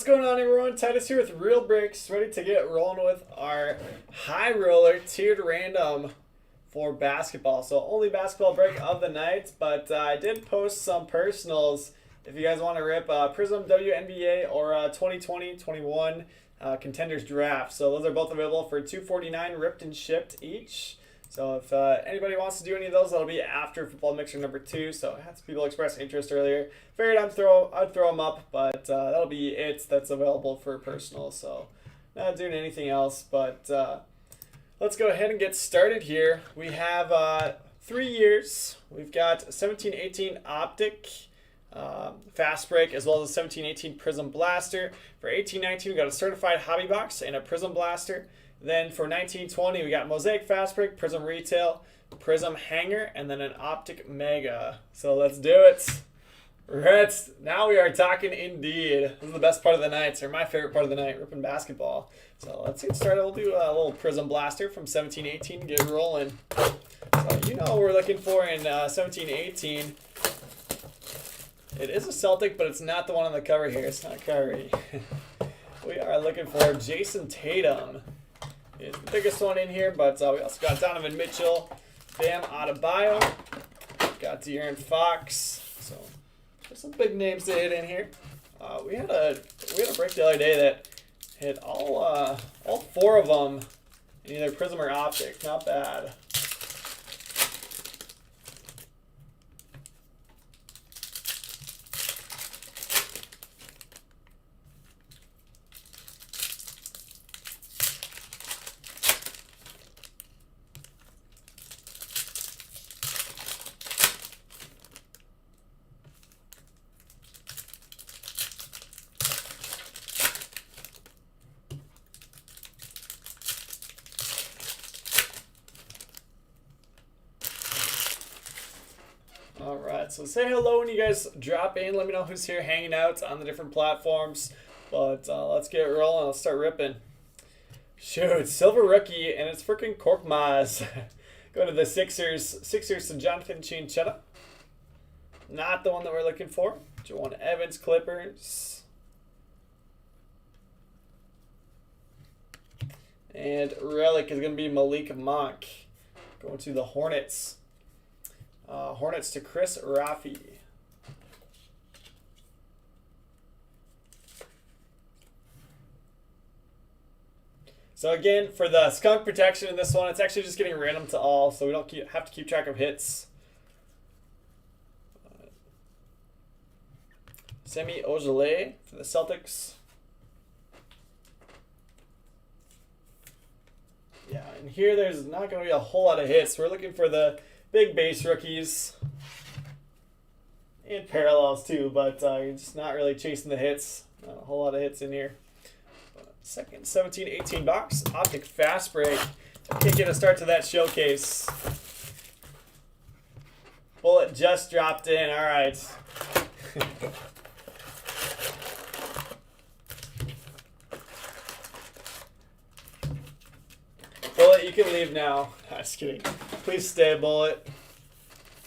What's going on, everyone? Titus here with Real Breaks, ready to get rolling with our high roller tiered random for basketball. So only basketball break of the night, but I did post some personals if you guys want to rip Prism WNBA or 2020-21 Contenders Draft. So those are both available for $249 ripped and shipped each. So if anybody wants to do any of those, that'll be after Football Mixer number 2. So I had some people express interest earlier. Figured I'd throw them up, but that'll be it that's available for personal. So not doing anything else, but let's go ahead and get started here. We have 3 years. We've got 17-18 Optic Fast Break, as well as a 17-18 Prism Blaster. For 18-19, we got a Certified Hobby Box and a Prism Blaster. Then for 1920, we got Mosaic Fast Break, Prism Retail, Prism Hanger, and then an Optic Mega. So let's do it. Now we are talking indeed. This is the best part of the night, or my favorite part of the night, ripping basketball. So let's get started. We'll do a little Prism Blaster from 17-18, get rolling. So you know what we're looking for in 17-18. It is a Celtic, but it's not the one on the cover here. It's not Curry. We are looking for Jason Tatum. Is the biggest one in here, but we also got Donovan Mitchell, Bam Adebayo, got De'Aaron Fox. So there's some big names to hit in here. We had a break the other day that hit all 4 of them in either Prism or Optic. Not bad. Alright, so say hello when you guys drop in. Let me know who's here hanging out on the different platforms. But let's get rolling. Let's start ripping. Shoot, silver rookie, and it's freaking Korkmaz. Going to the Sixers. Sixers to Jonathan Chianchetta. Not the one that we're looking for. Jawan Evans, Clippers. And relic is going to be Malik Monk. Going to the Hornets. Hornets to Chris Raffi. So again, for the skunk protection in this one, it's actually just getting random to all, so we don't have to keep track of hits. Semi Ojeleye for the Celtics. Yeah, and here there's not going to be a whole lot of hits. We're looking for the big base rookies and parallels too, but you're just not really chasing the hits. Not a whole lot of hits in here. Second 17-18 box, Optic Fast Break. Can't get a start to that showcase. Bullet just dropped in. All right. Bullet, you can leave now. Just kidding. Please stay, Bullet.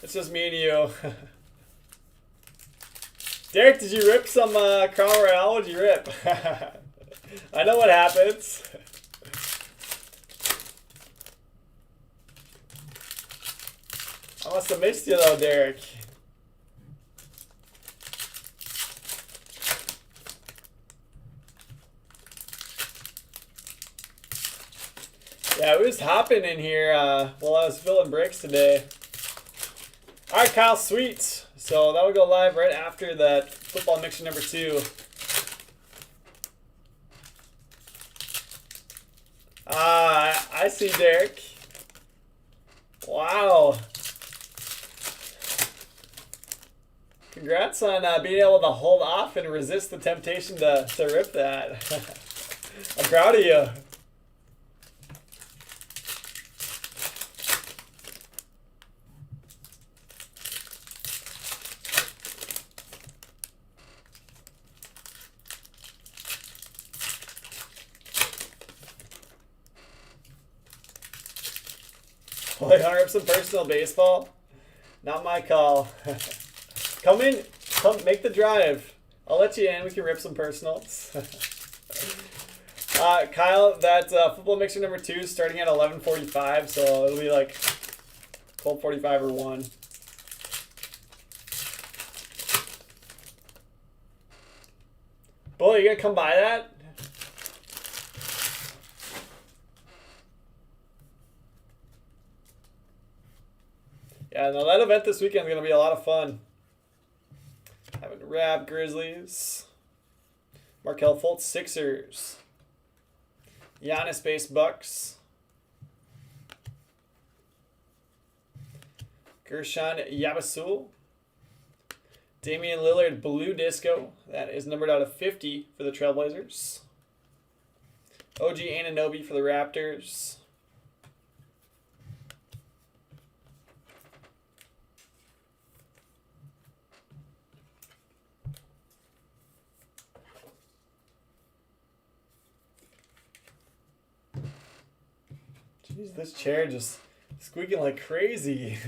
It's just me and you. Derek, did you rip some Crown Royale? What'd you rip? I know what happens. I must have missed you though, Derek. Yeah, it was hopping in here while I was filling breaks today. All right, Kyle, sweet. So that will go live right after that Football Mixer number 2. I see, Derek. Wow. Congrats on being able to hold off and resist the temptation to rip that. I'm proud of you. Boy, hunter up some personal baseball. Not my call. Come in, come make the drive. I'll let you in. We can rip some personals. Kyle, that football mixer number 2 is starting at 11:45, so it'll be like 12:45 or 1. Boy, you gonna come by that? Yeah, no, that event this weekend is gonna be a lot of fun. Having Rab Grizzlies, Markelle Fultz Sixers, Giannis base Bucks, Gershon Yabasul, Damian Lillard Blue Disco. That is numbered out of 50 for the Trailblazers. OG Anunoby for the Raptors. Jeez, this chair just squeaking like crazy.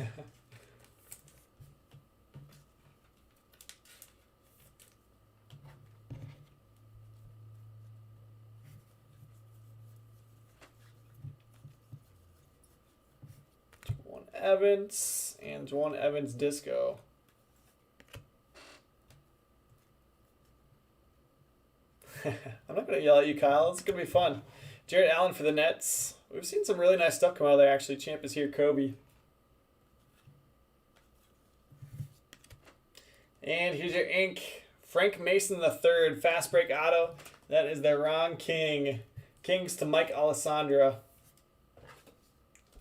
Evans and Juwan Evans Disco. I'm not going to yell at you, Kyle. It's going to be fun. Jarrett Allen for the Nets. We've seen some really nice stuff come out of there, actually. Champ is here, Kobe. And here's your ink. Frank Mason III, fast break auto. That is the Ron King. Kings to Mike Alessandra.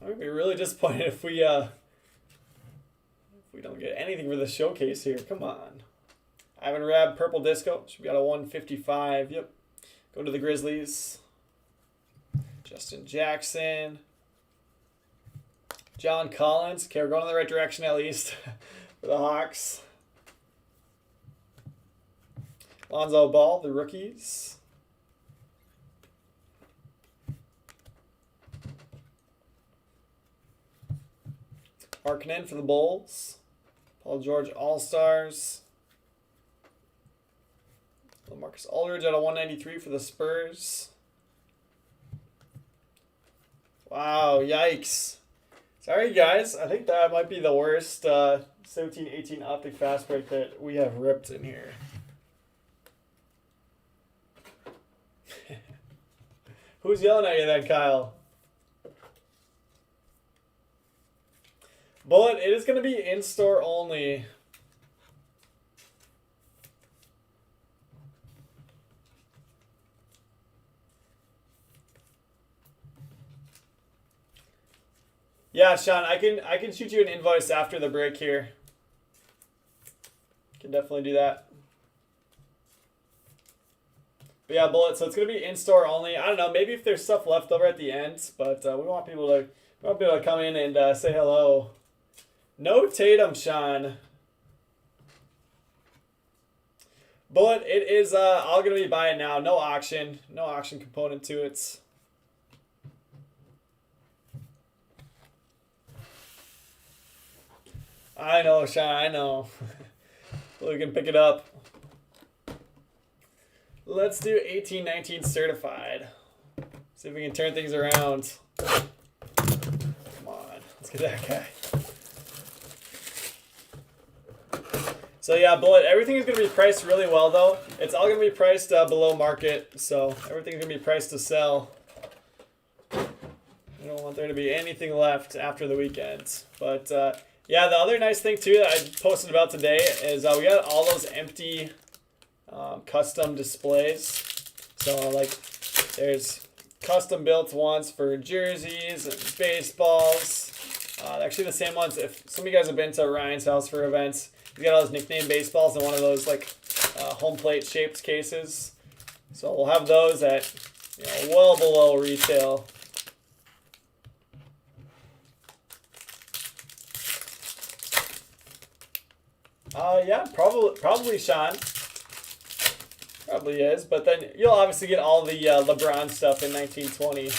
I'm going to be really disappointed if we don't get anything for the showcase here. Come on. Ivan Rabb, Purple Disco. Should be out of 155. Yep. Go to the Grizzlies. Justin Jackson. John Collins. Okay, we're going in the right direction at least for the Hawks. Lonzo Ball, the rookies. Markkanen for the Bulls. Paul George All-Stars. LaMarcus Aldridge out of 193 for the Spurs. Wow, yikes. Sorry, guys. I think that might be the worst 17-18 optic fast break that we have ripped in here. Who's yelling at you then, Kyle? Bullet, it is going to be in-store only. Yeah, Sean, I can shoot you an invoice after the break here. Can definitely do that. But yeah, Bullet, so it's going to be in-store only. I don't know, maybe if there's stuff left over at the end, but we want people to come in and say hello. No Tatum, Sean. Bullet, it is all going to be buy it now. No auction. No auction component to it. I know, Sean, I know. We can pick it up. Let's do 18-19 certified. See if we can turn things around. Come on, let's get that guy. So yeah, Bullet, everything is going to be priced really well though. It's all going to be priced below market, so everything's going to be priced to sell. I don't want there to be anything left after the weekend. But yeah, the other nice thing too that I posted about today is we got all those empty custom displays. So like there's custom built ones for jerseys and baseballs. Actually the same ones, if some of you guys have been to Ryan's house for events, he's got all his nickname baseballs in one of those like home plate shaped cases. So we'll have those at well below retail. Yeah, probably Sean. Probably is, but then you'll obviously get all the LeBron stuff in 1920.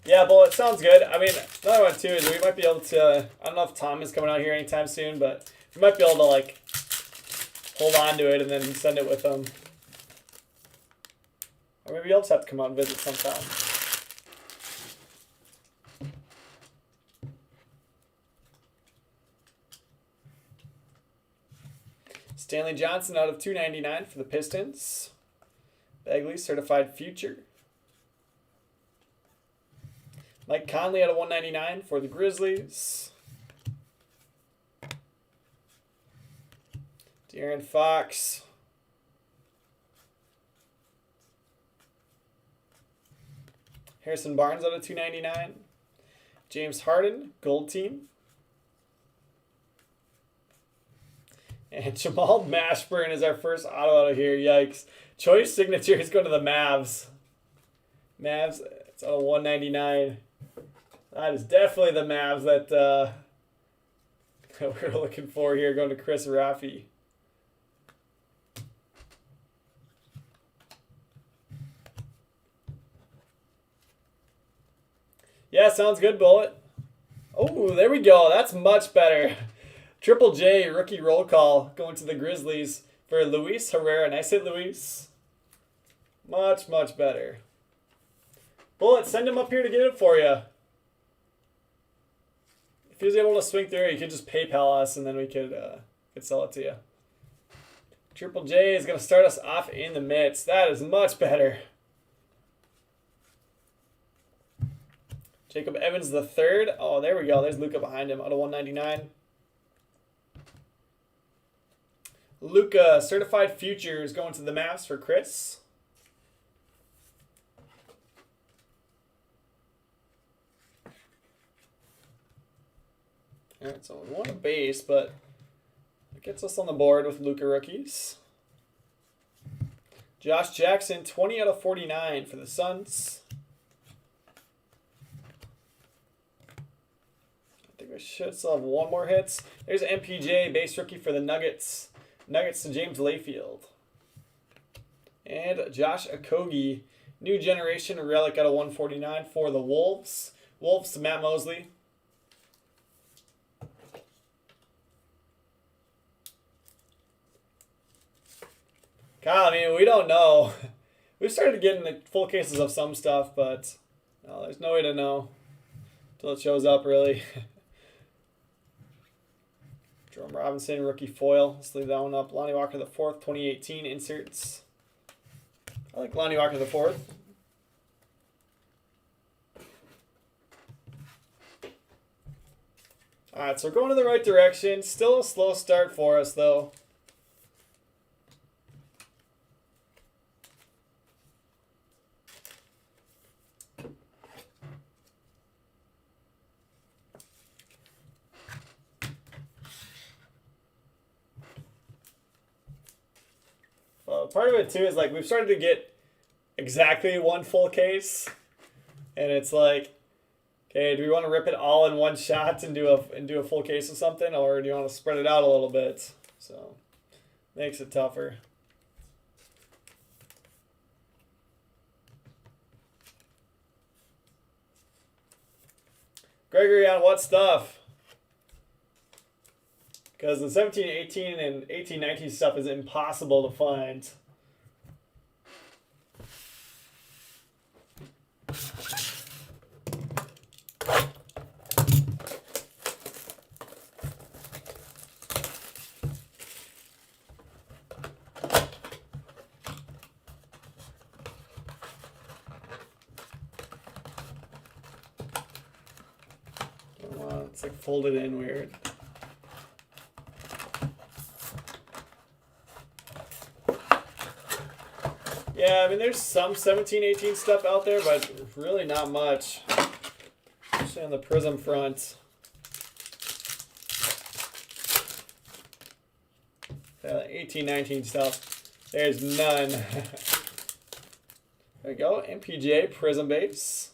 Yeah, Bullet, sounds good. I mean, another one too is we might be able to, I don't know if Tom is coming out here anytime soon, but we might be able to like hold on to it and then send it with them. Or maybe you'll just have to come out and visit sometime. Stanley Johnson out of 299 for the Pistons. Bagley, certified future. Mike Conley out of 199 for the Grizzlies. De'Aaron Fox. Harrison Barnes out of 299. James Harden, gold team. And Jamal Mashburn is our first auto out of here. Yikes. Choice signature is going to the Mavs. Mavs, it's out of 199. That is definitely the Mavs that we're looking for here, going to Chris Raffi. Yeah, sounds good, Bullet. Oh, there we go. That's much better. Triple J, rookie roll call, going to the Grizzlies for Luis Herrera. Nice hit, Luis. Much, much better. Bullet, send him up here to get it for you. If he was able to swing through, you could just PayPal us, and then we could sell it to you. Triple J is going to start us off in the midst. That is much better. Jacob Evans the third. Oh, there we go. There's Luka behind him out of 199. Luka, certified futures going to the Mavs for Chris. All right, so we want a base, but it gets us on the board with Luka rookies. Josh Jackson, 20 out of 49 for the Suns. I think we should still have one more hits. There's MPJ, base rookie for the Nuggets. Nuggets to James Layfield. And Josh Okogie, new generation relic out of 149 for the Wolves. Wolves to Matt Mosley. Kyle, I mean, we don't know. We've started getting the full cases of some stuff, but no, there's no way to know until it shows up, really. Jerome Robinson, rookie foil. Let's leave that one up. Lonnie Walker the 4th, 2018 inserts. I like Lonnie Walker the 4th. All right, so we're going in the right direction. Still a slow start for us, though. Part of it too is like we've started to get exactly one full case, and it's like, okay, do we want to rip it all in one shot and do a full case of something, or do you want to spread it out a little bit? So makes it tougher. Gregory, on what stuff? Because the 17-18 and 18-19 stuff is impossible to find. It's like folded in weird. Yeah, I mean, there's some 17-18 stuff out there, but really not much. Especially on the Prism front. Yeah, 18-19 stuff, there's none. There we go, MPJ Prism base.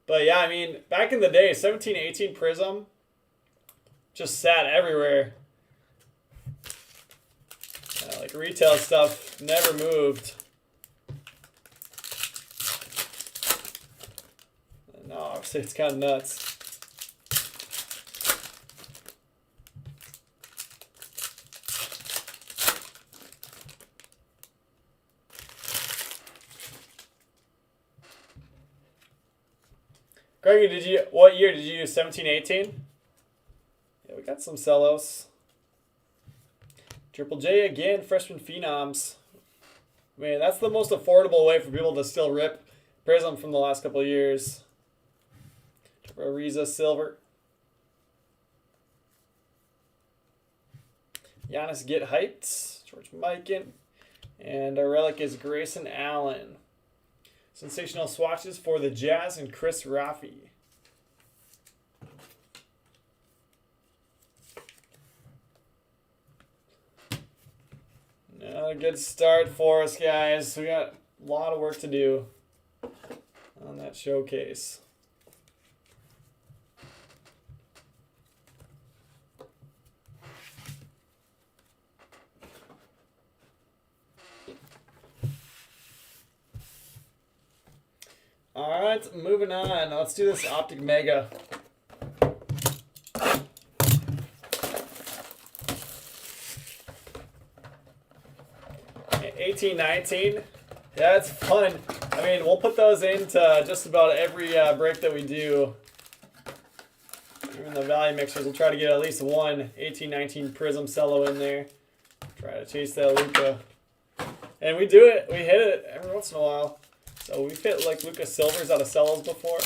But yeah, I mean, back in the day, 17-18 Prism just sat everywhere. Like retail stuff never moved. No, obviously it's kind of nuts. Greggy, what year did you use? 17, 18? Yeah, we got some Celos. Triple J again, freshman phenoms. Man, that's the most affordable way for people to still rip Prism from the last couple of years. Ariza silver. Giannis get hyped. George Mikan. And our relic is Grayson Allen. Sensational swatches for the Jazz and Chris Raffi. A good start for us, guys. We got a lot of work to do on that showcase. All right, moving on. Let's do this Optic Mega. Okay, 18, 19. Yeah, that's fun. I mean, we'll put those into just about every break that we do. Even the value mixers, we'll try to get at least one 18, 19 Prism Cello in there. Try to chase that Luka. And we do it. We hit it every once in a while. So we've hit like Luka Silvers out of Cellos before.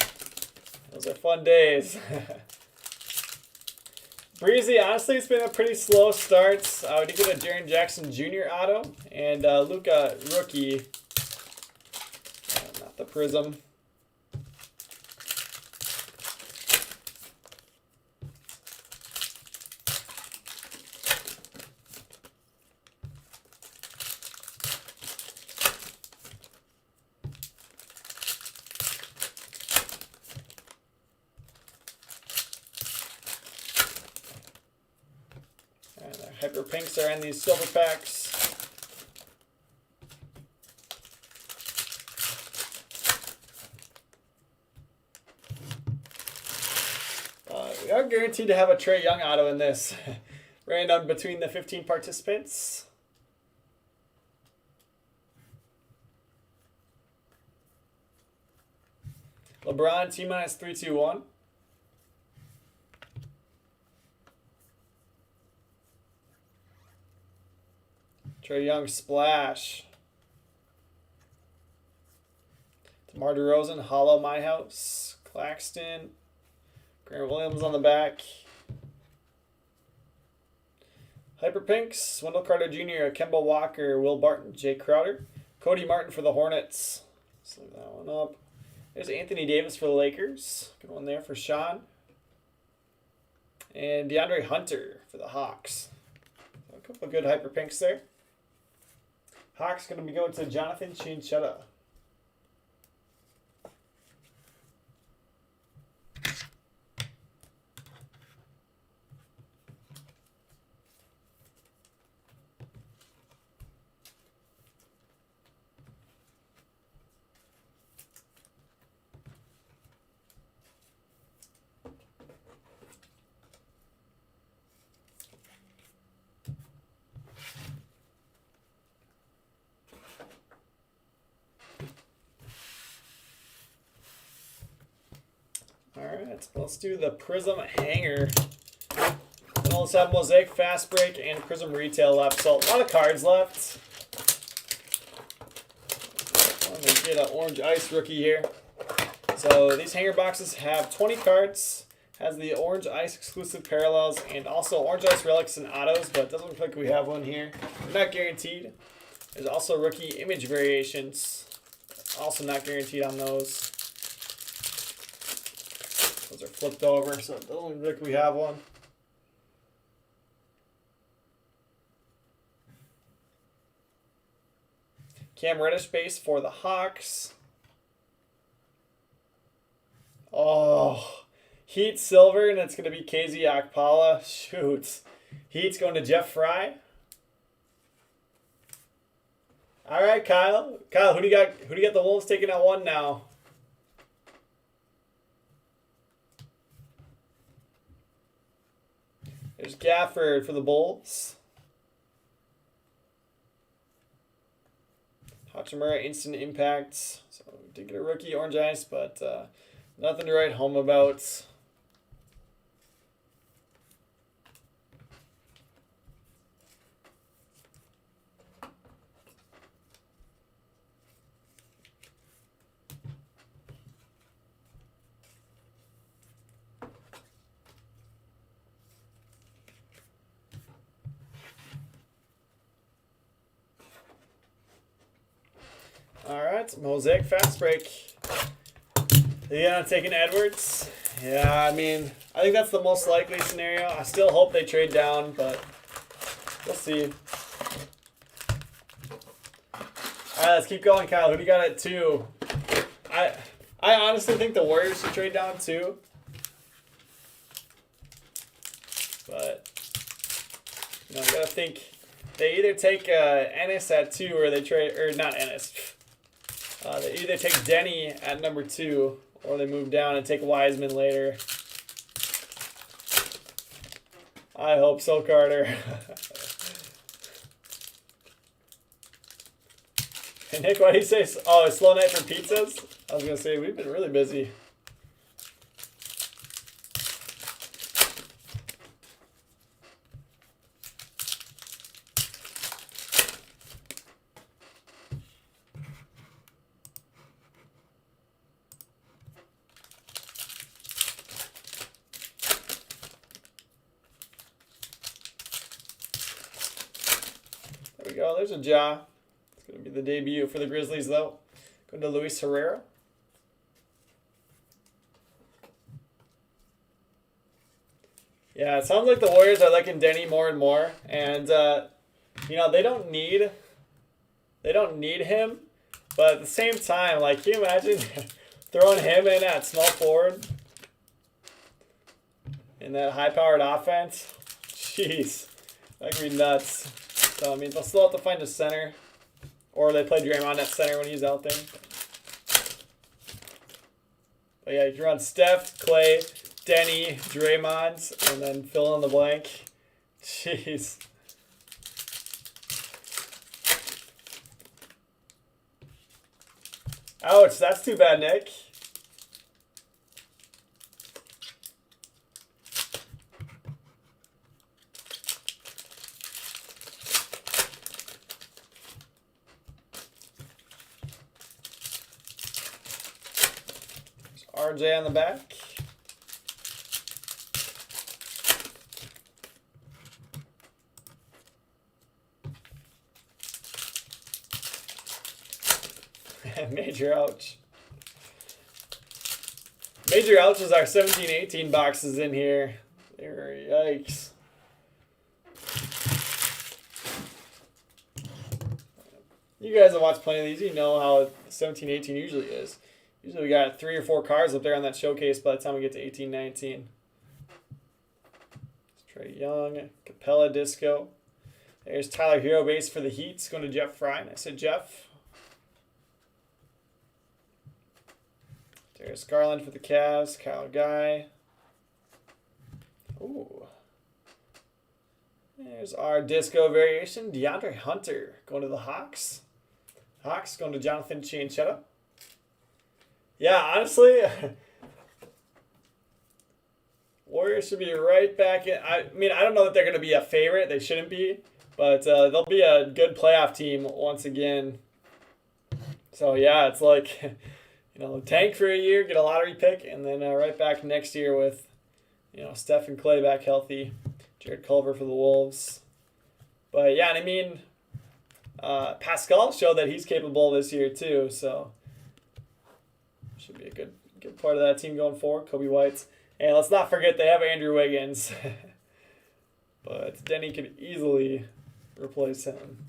Those are fun days. Breezy, honestly, it's been a pretty slow start. We did get a Jaren Jackson Jr. auto and Luka rookie. Not the Prism. Hyper Pinks are in these silver packs. We are guaranteed to have a Trae Young auto in this. Random between the 15 participants. LeBron T-minus 3, 2, 1. Trae Young splash. DeMar DeRozan, Hollow My House. Claxton. Grant Williams on the back. Hyper Pinks, Wendell Carter Jr., Kemba Walker, Will Barton, Jay Crowder. Cody Martin for the Hornets. Let's leave that one up. There's Anthony Davis for the Lakers. Good one there for Sean. And DeAndre Hunter for the Hawks. So a couple of good Hyper Pinks there. Hawks going to be going to Jonathan Chinchetta. Alright, let's do the Prism Hanger. And we'll just have Mosaic Fast Break and Prism Retail left. So a lot of cards left. Let me get an Orange Ice rookie here. So these hanger boxes have 20 cards. Has the Orange Ice exclusive parallels and also Orange Ice relics and autos, but it doesn't look like we have one here. Not guaranteed. There's also rookie image variations. Also not guaranteed on those. Those are flipped over, so it doesn't look like we have one. Cam Reddish base for the Hawks. Oh, Heat silver, and it's going to be KZ Okpala. Shoot. Heat's going to Jeff Fry. All right, Kyle. Kyle, who do you got? Who do you got the Wolves taking at 1 now? There's Gafford for the Bulls. Hachimura instant impact. So we did get a rookie Orange Ice, but Nothing to write home about. All right, Mosaic fast break. Yeah, taking Edwards. Yeah, I mean, I think that's the most likely scenario. I still hope they trade down, but we'll see. All right, let's keep going, Kyle. Who do you got at 2? I honestly think the Warriors should trade down too. But you gotta think they either take Ennis at 2 or they trade, or not Ennis. They either take Denny at number 2 or they move down and take Wiseman later. I hope so, Carter. Hey, Nick, what do you say? Oh, it's slow night for pizzas? I was going to say, we've been really busy. There we go. There's a Ja. It's going to be the debut for the Grizzlies, though. Going to Luis Herrera. Yeah, it sounds like the Warriors are liking Denny more and more, and they don't need him, but at the same time, like, can you imagine throwing him in at small forward in that high-powered offense? Jeez, that could be nuts. So I mean, they'll still have to find a center, or they play Draymond at center when he's out there. But yeah, you can run Steph, Clay, Denny, Draymond, and then fill in the blank. Jeez. Ouch, that's too bad, Nick. There's RJ on the back. Major ouch. Major ouch is our 17-18 boxes in here. Yikes. You guys have watched plenty of these. You know how 17-18 usually is. Usually we got 3 or 4 cards up there on that showcase by the time we get to 18-19. Trae Young, Capella Disco. There's Tyler Hero base for the Heat. It's going to Jeff Fry. I said Jeff. There's Garland for the Cavs. Kyle Guy. Ooh. There's our disco variation. DeAndre Hunter going to the Hawks. Hawks going to Jonathan Chianchetta. Yeah, honestly, Warriors should be right back in. I mean, I don't know that they're going to be a favorite. They shouldn't be. But they'll be a good playoff team once again. So, yeah, it's like, tank for a year, get a lottery pick, and then right back next year with, Steph and Clay back healthy. Jared Culver for the Wolves. But, yeah, and I mean, Pascal showed that he's capable this year too, so should be a good part of that team going forward. Kobe White. And let's not forget they have Andrew Wiggins. But Denny could easily replace him.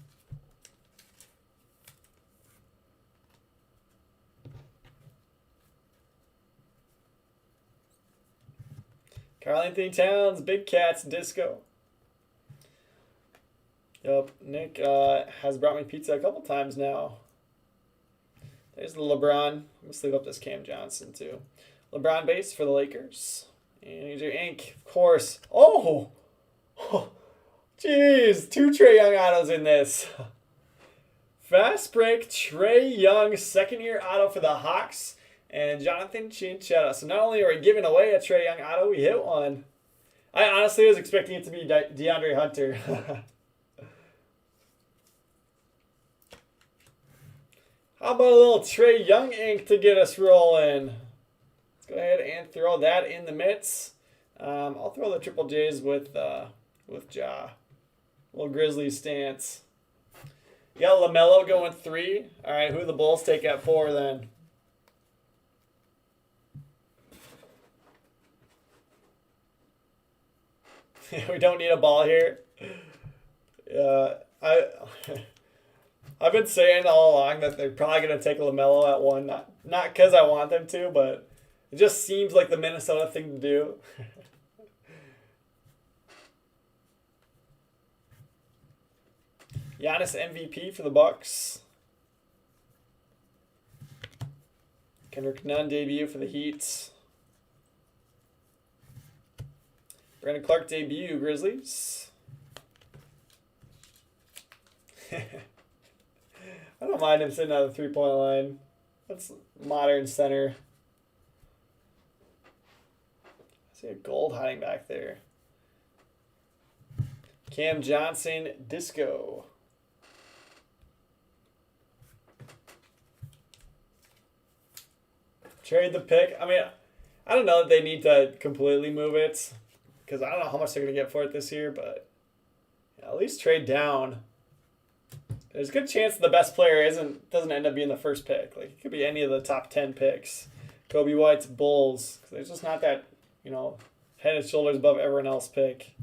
Karl-Anthony Towns, Big Cats, Disco. Yep, Nick has brought me pizza a couple times now. There's the LeBron. I'm going to sleeve up this Cam Johnson too. LeBron base for the Lakers. And here's your ink, of course. Oh! Jeez, 2 Trae Young autos in this. Fast break, Trae Young, second-year auto for the Hawks. and Jonathan Chinchetta. So not only are we giving away a Trae Young auto, we hit one. I honestly was expecting it to be DeAndre Hunter. How about a little Trae Young ink to get us rolling? Let's go ahead and throw that in the mitts. I'll throw the Triple J's with Ja. Little Grizzlies stance. You got LaMelo going 3. All right, who the Bulls take at 4 then? We don't need a ball here. I've been saying all along that they're probably going to take LaMelo at 1. Not because I want them to, but it just seems like the Minnesota thing to do. Giannis MVP for the Bucks. Kendrick Nunn debut for the Heat. Brandon Clark debut, Grizzlies. I don't mind him sitting at the 3-point line. That's modern center. I see a gold hiding back there. Cam Johnson, Disco. Trade the pick. I mean, I don't know that they need to completely move it because I don't know how much they're going to get for it this year, but yeah, at least trade down. There's a good chance the best player doesn't end up being the first pick. Like, it could be any of the top 10 picks. Kobe White's Bulls. There's just not that, head and shoulders above everyone else pick.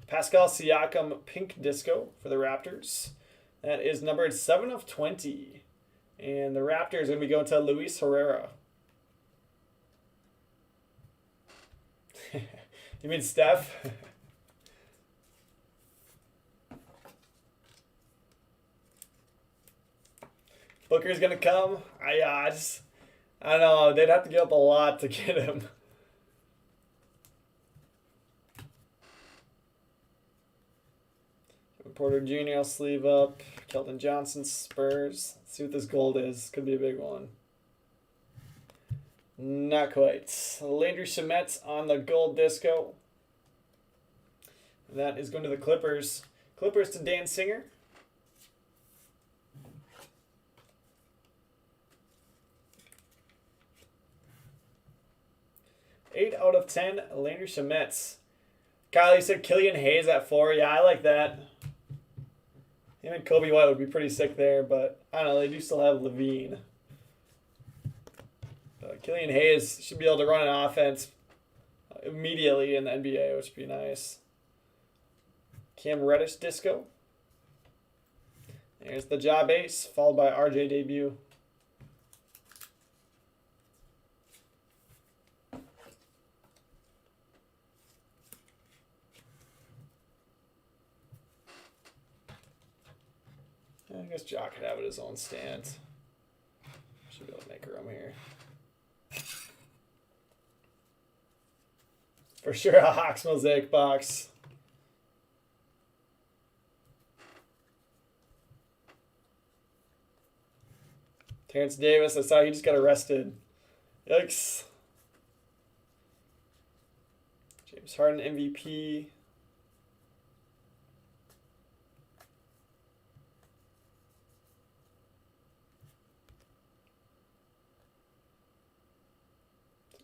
Pascal Siakam Pink Disco for the Raptors. That is numbered 7 of 20. And the Raptors are going to be going to Luis Herrera. You mean Steph? Booker's gonna come. I don't know. They'd have to give up a lot to get him. Porter Jr. will sleeve up. Keldon Johnson Spurs. Let's see what this gold is. Could be a big one. Not quite. Landry Shamet on the gold disco. That is going to the Clippers. Clippers to Dan Singer. Eight out of 10, Landry Shamet. Kyle, you said Killian Hayes at 4. Yeah, I like that. Him and Kobe White would be pretty sick there, but I don't know. They do still have Levine. Killian Hayes should be able to run an offense immediately in the NBA, which would be nice. Cam Reddish disco. There's the Ja base, followed by RJ debut. I guess Ja could have it his own stand. Should be able to make room here. For sure, a Hawks mosaic box. Terrence Davis, I saw he just got arrested. Yikes. James Harden MVP.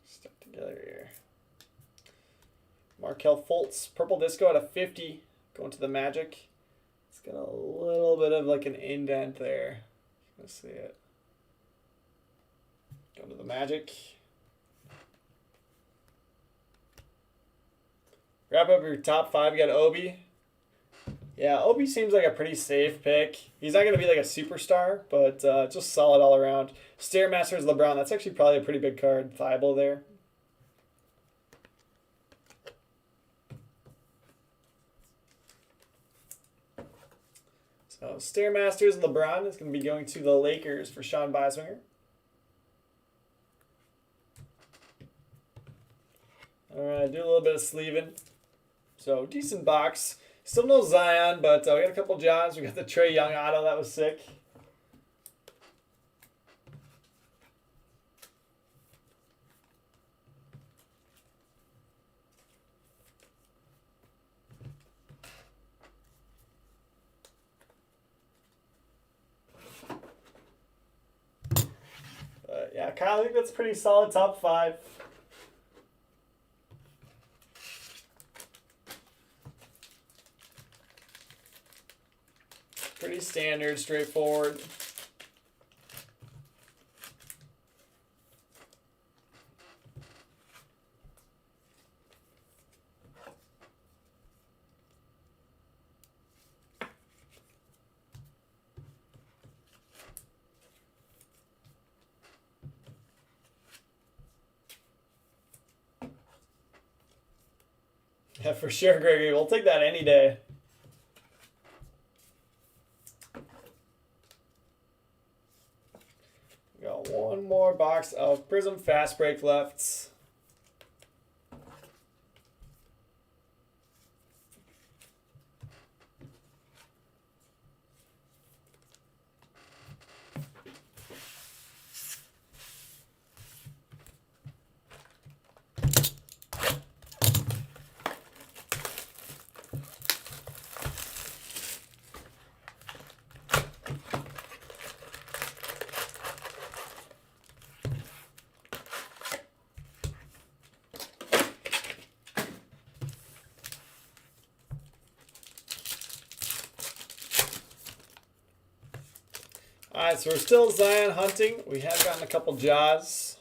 Stuck together here. Markelle Fultz, purple disco out of 50, going to the Magic. It's got a little bit of like an indent there. Let's see it. Going to the Magic. Wrap up your top 5. You got Obi. Yeah, Obi seems like a pretty safe pick. He's not going to be like a superstar, but just solid all around. Stairmaster's LeBron. That's actually probably a pretty big card. Thibault there. So Stairmasters LeBron is going to be going to the Lakers for Sean Beiswinger. All right, do a little bit of sleeving. So decent box. Still no Zion, but we got a couple Johns. We got the Trae Young auto. That was sick. Kyle, I think that's a pretty solid top 5. Pretty standard, straightforward. Yeah, for sure, Gregory. We'll take that any day. We got one more box of Prism Fast Break left. Alright, so we're still Zion hunting. We have gotten a couple Jaws.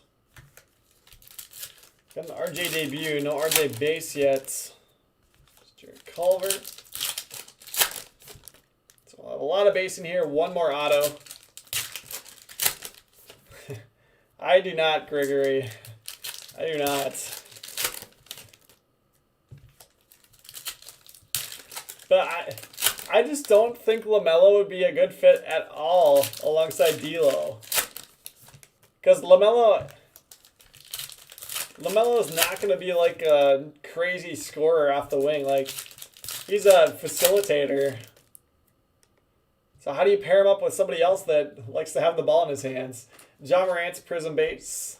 Got an RJ debut, no RJ base yet. Jared Culver. So we'll have a lot of base in here. One more auto. I do not, Gregory. I do not. But I just don't think LaMelo would be a good fit at all alongside D'Lo. Because LaMelo is not going to be like a crazy scorer off the wing. Like, he's a facilitator. So how do you pair him up with somebody else that likes to have the ball in his hands? John Morant's Prism base.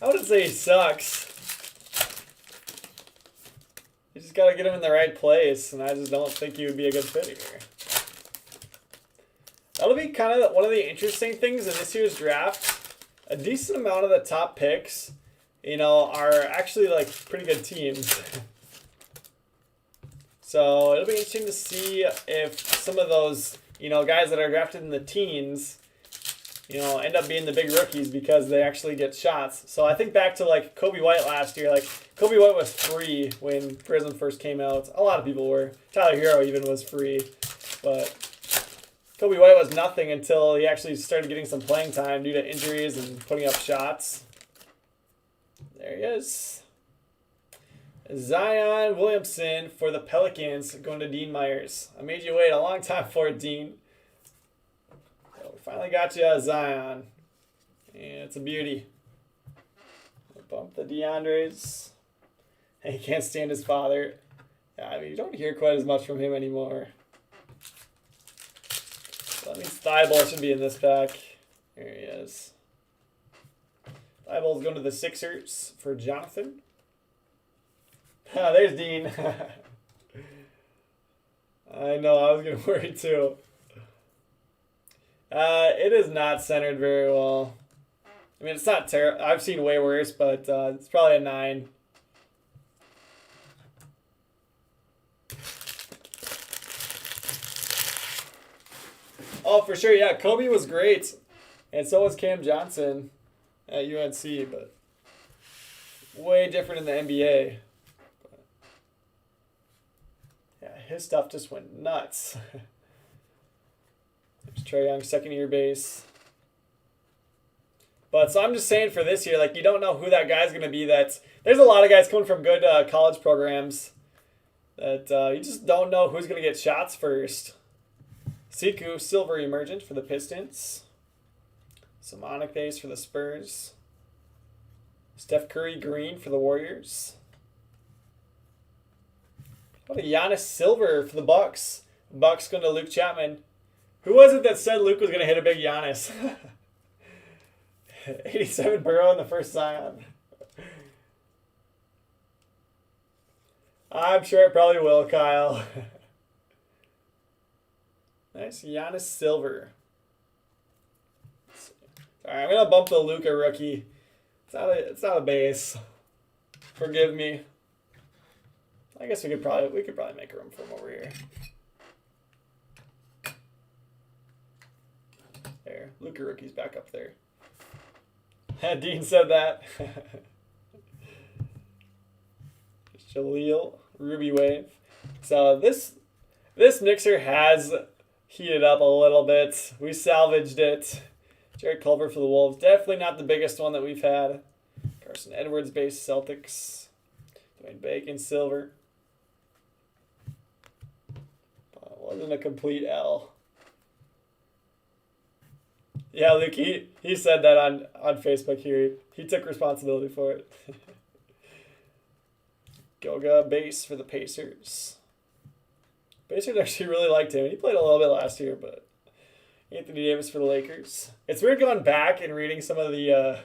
I wouldn't say he sucks. You just got to get him in the right place, and I just don't think he would be a good fit here. That'll be kind of one of the interesting things in this year's draft. A decent amount of the top picks, you know, are actually like pretty good teams. So it'll be interesting to see if some of those, you know, guys that are drafted in the teens, you know, end up being the big rookies because they actually get shots. So I think back to like Kobe White last year. Like Kobe White was free when Prism first came out. A lot of people were. Tyler Hero even was free, but Kobe White was nothing until he actually started getting some playing time due to injuries and putting up shots. There he is. Zion Williamson for the Pelicans going to Dean Myers. I made you wait a long time for it, Dean. So we finally got you Zion. And it's a beauty. We'll bump the DeAndres. And he can't stand his father. Yeah, I mean, you don't hear quite as much from him anymore. So that means Thibault should be in this pack. There he is. Thibault's going to the Sixers for Jonathan. Ah, there's Dean. I know, I was going to worry too. It is not centered very well. I mean, it's not terrible. I've seen way worse, but it's probably a 9. Oh, for sure, yeah. Kobe was great. And so was Cam Johnson at UNC, but way different in the NBA. Yeah, his stuff just went nuts. There's Trae Young, second-year base. But so I'm just saying for this year, like, you don't know who that guy's going to be. There's a lot of guys coming from good college programs that you just don't know who's going to get shots first. Siku, silver emergent for the Pistons. Simonic base for the Spurs. Steph Curry, green for the Warriors. What a Giannis silver for the Bucks. Bucks going to Luke Chapman. Who was it that said Luke was going to hit a big Giannis? 87 Burrow in the first Zion. I'm sure it probably will, Kyle. Nice Giannis silver. Alright, I'm going to bump the Luka rookie. It's not a base. Forgive me. I guess we could probably make room for him over here. There, Luka rookie's back up there. Dean said that. Jaleel, Ruby Wave. So this mixer has heated up a little bit. We salvaged it. Jared Culver for the Wolves. Definitely not the biggest one that we've had. Carson Edwards base Celtics. Dwayne Bacon silver. Wasn't a complete L. Yeah, Luke, he said that on Facebook here. He took responsibility for it. Goga base for the Pacers. Pacers actually really liked him. He played a little bit last year, but Anthony Davis for the Lakers. It's weird going back and reading some of the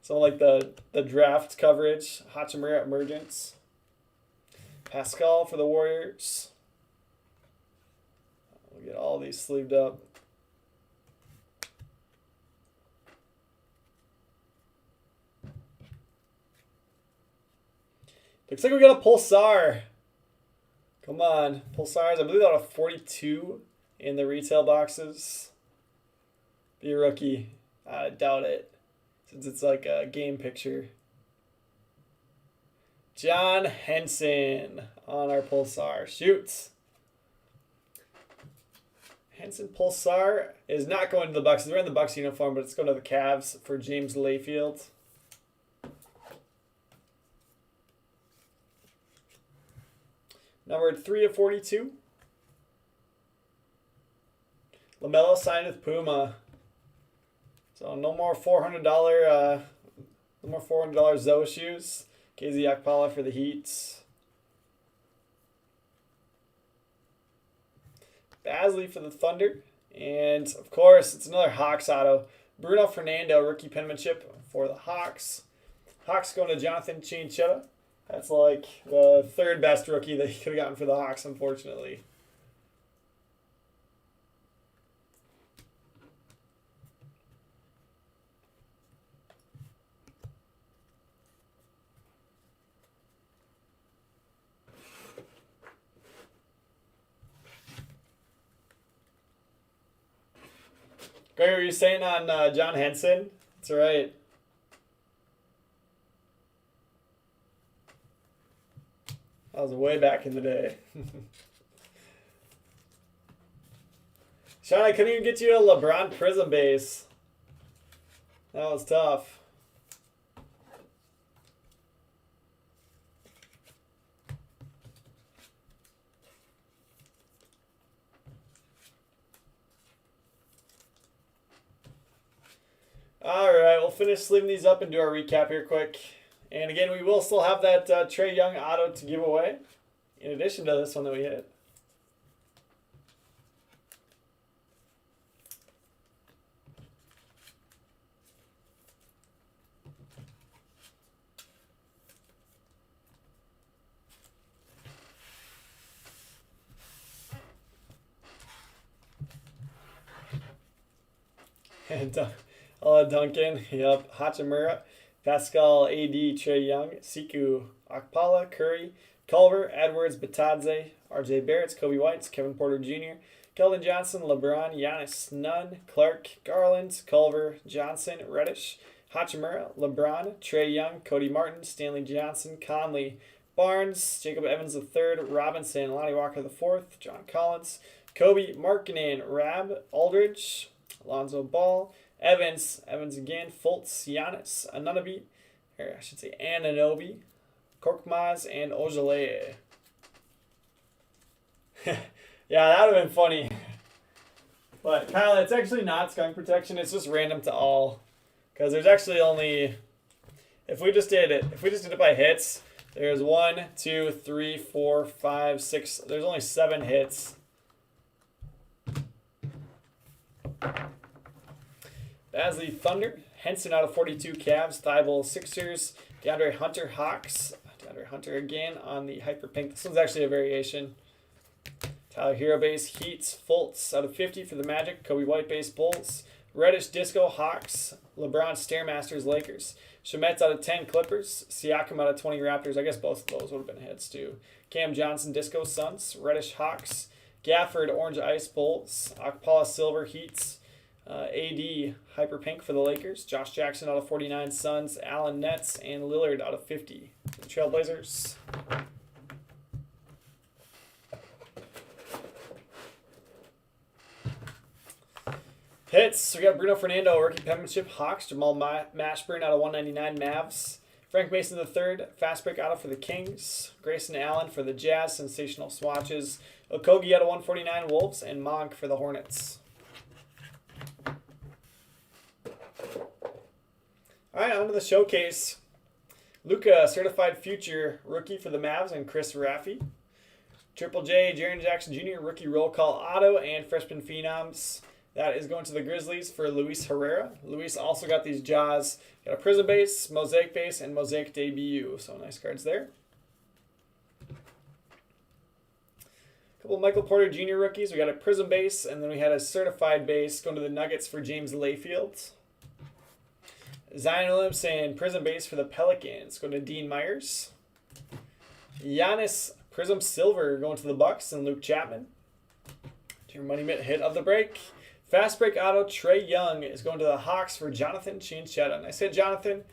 the draft coverage. Hachimura emergence. Pascal for the Warriors. We'll get all these sleeved up. Looks like we got a Pulsar. Come on. Pulsars, I believe out of 42 in the retail boxes. Be a rookie. I doubt it, since it's like a game picture. John Henson on our Pulsar. Shoots. Henson Pulsar is not going to the Bucks. They're in the Bucks uniform, but it's going to the Cavs for James Layfield. Numbered 3 of 42. LaMelo signed with Puma. So no more $400 Zoe shoes. KZ Okpala for the Heat. Basley for the Thunder. And of course, it's another Hawks auto. Bruno Fernando, rookie penmanship for the Hawks. Hawks going to Jonathan Chinchetta. That's like the third best rookie that he could have gotten for the Hawks, unfortunately. Greg, were you saying on John Henson? That's right. That was way back in the day. Sean, I couldn't even get you a LeBron Prism base. That was tough. All right, we'll finish sleeving these up and do our recap here quick. And again, we will still have that Trae Young auto to give away, in addition to this one that we hit. And Duncan, yep, Hachimura. Pascal, AD, Trae Young, Siku, Okpala, Curry, Culver, Edwards, Batadze, RJ Barrett, Kobe White, Kevin Porter Jr., Keldon Johnson, LeBron, Giannis, Nunn, Clark, Garland, Culver, Johnson, Reddish, Hachimura, LeBron, Trae Young, Cody Martin, Stanley Johnson, Conley, Barnes, Jacob Evans III, Robinson, Lonnie Walker IV, John Collins, Kobe, Markkanen, Rab, Aldridge, Alonzo Ball, Evans again, Fultz, Giannis, Anunoby, or I should say Anunoby, Korkmaz, and Ojale. Yeah, that would have been funny. But Kyle, it's actually not skunk protection. It's just random to all, because there's actually only, if we just did it by hits, there's 1, 2, 3, 4, 5, 6. There's only 7 hits. Basley Thunder, Henson out of 42 Cavs, Thibault Sixers, DeAndre Hunter Hawks, DeAndre Hunter again on the Hyper Pink. This one's actually a variation. Tyler Hero base, Heats, Fultz out of 50 for the Magic, Kobe White base, Bulls, Reddish Disco, Hawks, LeBron Stairmasters, Lakers, Shemetz out of 10, Clippers, Siakam out of 20, Raptors. I guess both of those would have been hits too. Cam Johnson, Disco, Suns, Reddish, Hawks, Gafford, Orange Ice, Bulls, Akpala Silver, Heats, AD, Hyper Pink for the Lakers, Josh Jackson out of 49, Suns, Allen Nets, and Lillard out of 50 for the Trailblazers. Hits, we got Bruno Fernando, rookie penmanship, Hawks, Jamal Mashburn out of 199, Mavs, Frank Mason III, fast break auto for the Kings, Grayson Allen for the Jazz, sensational swatches, Okogie out of 149, Wolves, and Monk for the Hornets. All right, on to the showcase. Luka, certified future rookie for the Mavs, and Chris Raffi. Triple J, Jaren Jackson Jr., rookie roll call auto, and freshman phenoms. That is going to the Grizzlies for Luis Herrera. Luis also got these Jaws. Got a Prism base, Mosaic base, and Mosaic debut. So nice cards there. A couple of Michael Porter Jr. rookies. We got a Prism base, and then we had a certified base going to the Nuggets for James Layfield. Zion Williamson, Prism base for the Pelicans, going to Dean Myers. Giannis, Prism Silver, going to the Bucks, and Luke Chapman. Your money mitt hit of the break. Fast break auto, Trae Young is going to the Hawks for Jonathan Chinchetta. I said Jonathan,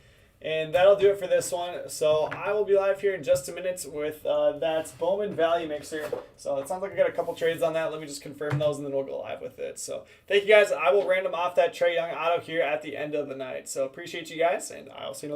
and that'll do it for this one. So I will be live here in just a minute with that Bowman Value Mixer. So it sounds like I got a couple trades on that. Let me just confirm those, and then we'll go live with it. So thank you guys. I will random off that Trae Young auto here at the end of the night. So appreciate you guys, and I'll see you.